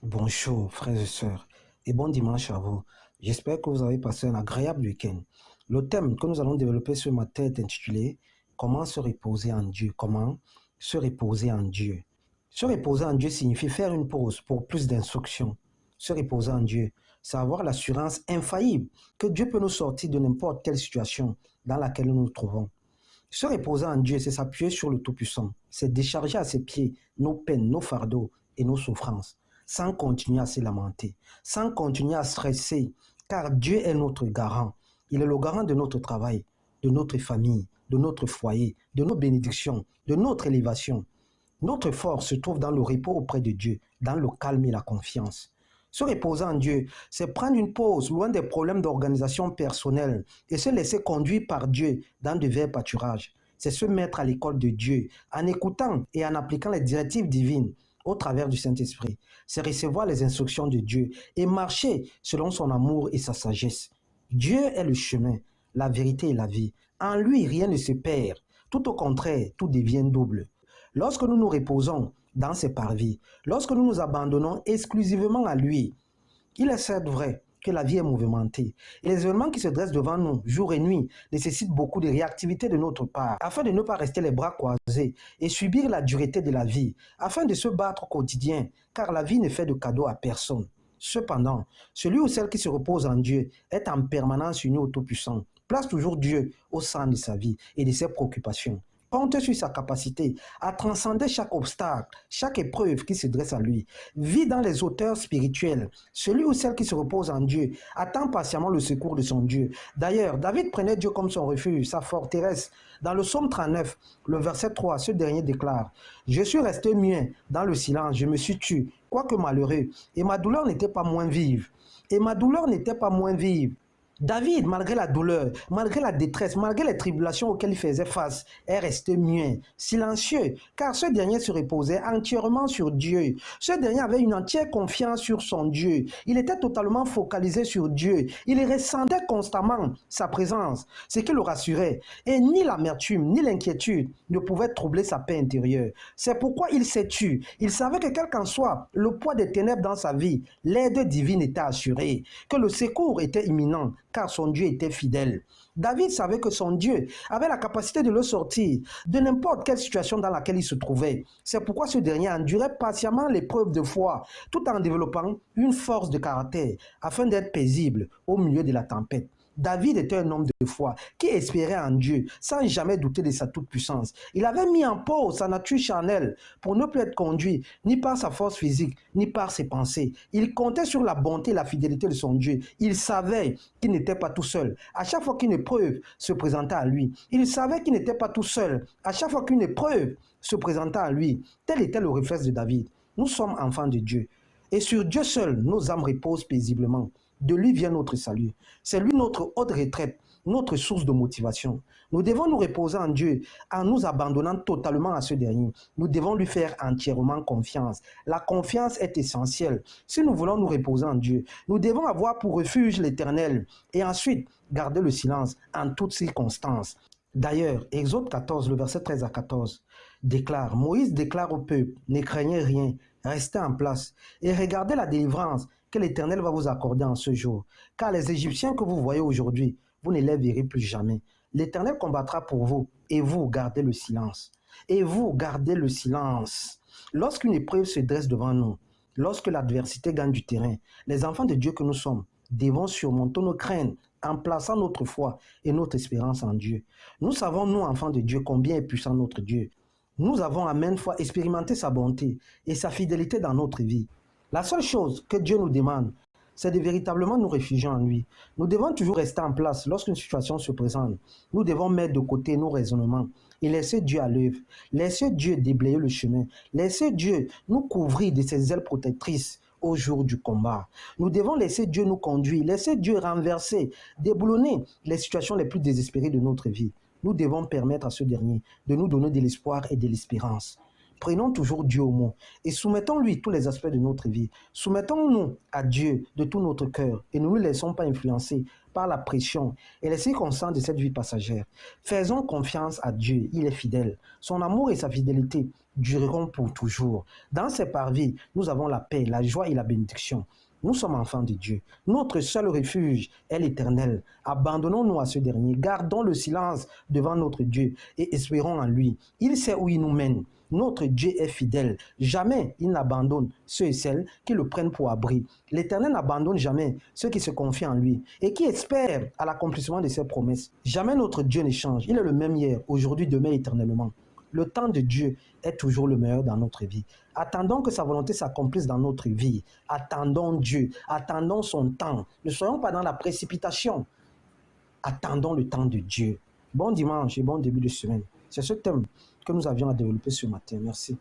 Bonjour frères et sœurs et bon dimanche à vous. J'espère que vous avez passé un agréable week-end. Le thème que nous allons développer ce matin est intitulé Comment se reposer en Dieu? Comment se reposer en Dieu? Se reposer en Dieu signifie faire une pause pour plus d'instructions. Se reposer en Dieu, c'est avoir l'assurance infaillible que Dieu peut nous sortir de n'importe quelle situation dans laquelle nous nous trouvons. Se reposer en Dieu, c'est s'appuyer sur le Tout-Puissant. C'est décharger à ses pieds nos peines, nos fardeaux et nos souffrances, sans continuer à se lamenter, sans continuer à stresser, car Dieu est notre garant. Il est le garant de notre travail, de notre famille, de notre foyer, de nos bénédictions, de notre élévation. Notre force se trouve dans le repos auprès de Dieu, dans le calme et la confiance. Se reposer en Dieu, c'est prendre une pause loin des problèmes d'organisation personnelle et se laisser conduire par Dieu dans de verts pâturages. C'est se mettre à l'école de Dieu en écoutant et en appliquant les directives divines au travers du Saint-Esprit. C'est recevoir les instructions de Dieu et marcher selon son amour et sa sagesse. Dieu est le chemin, la vérité et la vie. En lui, rien ne se perd. Tout au contraire, tout devient double. Lorsque nous nous reposons dans ses parvis, lorsque nous nous abandonnons exclusivement à lui, il est certes vrai que la vie est mouvementée et les événements qui se dressent devant nous jour et nuit nécessitent beaucoup de réactivité de notre part afin de ne pas rester les bras croisés et subir la dureté de la vie, afin de se battre au quotidien, car la vie ne fait de cadeau à personne. Cependant, celui ou celle qui se repose en Dieu est en permanence uni au Tout-Puissant, place toujours Dieu au centre de sa vie et de ses préoccupations. Compte sur sa capacité à transcender chaque obstacle, chaque épreuve qui se dresse à lui. Vit dans les hauteurs spirituelles. Celui ou celle qui se repose en Dieu attend patiemment le secours de son Dieu. D'ailleurs, David prenait Dieu comme son refuge, sa forteresse. Dans le psaume 39, le verset 3, ce dernier déclare « Je suis resté muet dans le silence, je me suis tué, quoique malheureux, et ma douleur n'était pas moins vive. » Et ma douleur n'était pas moins vive. David, malgré la douleur, malgré la détresse, malgré les tribulations auxquelles il faisait face, est resté muet, silencieux, car ce dernier se reposait entièrement sur Dieu. Ce dernier avait une entière confiance sur son Dieu. Il était totalement focalisé sur Dieu. Il ressentait constamment sa présence, ce qui le rassurait. Et ni l'amertume, ni l'inquiétude ne pouvaient troubler sa paix intérieure. C'est pourquoi il s'est tué. Il savait que quel qu'en soit le poids des ténèbres dans sa vie, l'aide divine était assurée, que le secours était imminent, car son Dieu était fidèle. David savait que son Dieu avait la capacité de le sortir de n'importe quelle situation dans laquelle il se trouvait. C'est pourquoi ce dernier endurait patiemment l'épreuve de foi, tout en développant une force de caractère, afin d'être paisible au milieu de la tempête. David était un homme de foi qui espérait en Dieu sans jamais douter de sa toute-puissance. Il avait mis en pause sa nature charnelle pour ne plus être conduit ni par sa force physique, ni par ses pensées. Il comptait sur la bonté et la fidélité de son Dieu. Il savait qu'il n'était pas tout seul. À chaque fois qu'une épreuve se présentait à lui, il savait qu'il n'était pas tout seul. À chaque fois qu'une épreuve se présentait à lui, tel était le réflexe de David. Nous sommes enfants de Dieu. Et sur Dieu seul, nos âmes reposent paisiblement. De lui vient notre salut. C'est lui notre haute retraite, notre source de motivation. Nous devons nous reposer en Dieu en nous abandonnant totalement à ce dernier. Nous devons lui faire entièrement confiance. La confiance est essentielle. Si nous voulons nous reposer en Dieu, nous devons avoir pour refuge l'Éternel et ensuite garder le silence en toutes circonstances. D'ailleurs, Exode 14, le verset 13 à 14, déclare, Moïse déclare au peuple, ne craignez rien, restez en place et regardez la délivrance que l'Éternel va vous accorder en ce jour. Car les Égyptiens que vous voyez aujourd'hui, vous ne les verrez plus jamais. L'Éternel combattra pour vous et vous gardez le silence. Et vous gardez le silence. Lorsqu'une épreuve se dresse devant nous, lorsque l'adversité gagne du terrain, les enfants de Dieu que nous sommes devons surmonter nos craintes en plaçant notre foi et notre espérance en Dieu. Nous savons, nous, enfants de Dieu, combien est puissant notre Dieu. Nous avons à maintes fois expérimenté sa bonté et sa fidélité dans notre vie. La seule chose que Dieu nous demande, c'est de véritablement nous réfugier en lui. Nous devons toujours rester en place lorsqu'une situation se présente. Nous devons mettre de côté nos raisonnements et laisser Dieu à l'œuvre. Laisser Dieu déblayer le chemin. Laisser Dieu nous couvrir de ses ailes protectrices au jour du combat. Nous devons laisser Dieu nous conduire, laisser Dieu renverser, déboulonner les situations les plus désespérées de notre vie. Nous devons permettre à ce dernier de nous donner de l'espoir et de l'espérance. Prenons toujours Dieu au mot et soumettons-lui tous les aspects de notre vie. Soumettons-nous à Dieu de tout notre cœur et ne nous laissons pas influencer par la pression et les circonstances de cette vie passagère. Faisons confiance à Dieu, il est fidèle. Son amour et sa fidélité dureront pour toujours. Dans ces parvis, nous avons la paix, la joie et la bénédiction. Nous sommes enfants de Dieu. Notre seul refuge est l'Éternel. Abandonnons-nous à ce dernier. Gardons le silence devant notre Dieu et espérons en lui. Il sait où il nous mène. Notre Dieu est fidèle. Jamais il n'abandonne ceux et celles qui le prennent pour abri. L'Éternel n'abandonne jamais ceux qui se confient en lui et qui espèrent à l'accomplissement de ses promesses. Jamais notre Dieu ne change. Il est le même hier, aujourd'hui, demain, éternellement. Le temps de Dieu est toujours le meilleur dans notre vie. Attendons que sa volonté s'accomplisse dans notre vie. Attendons Dieu. Attendons son temps. Ne soyons pas dans la précipitation. Attendons le temps de Dieu. Bon dimanche et bon début de semaine. C'est ce thème que nous avions à développer ce matin. Merci.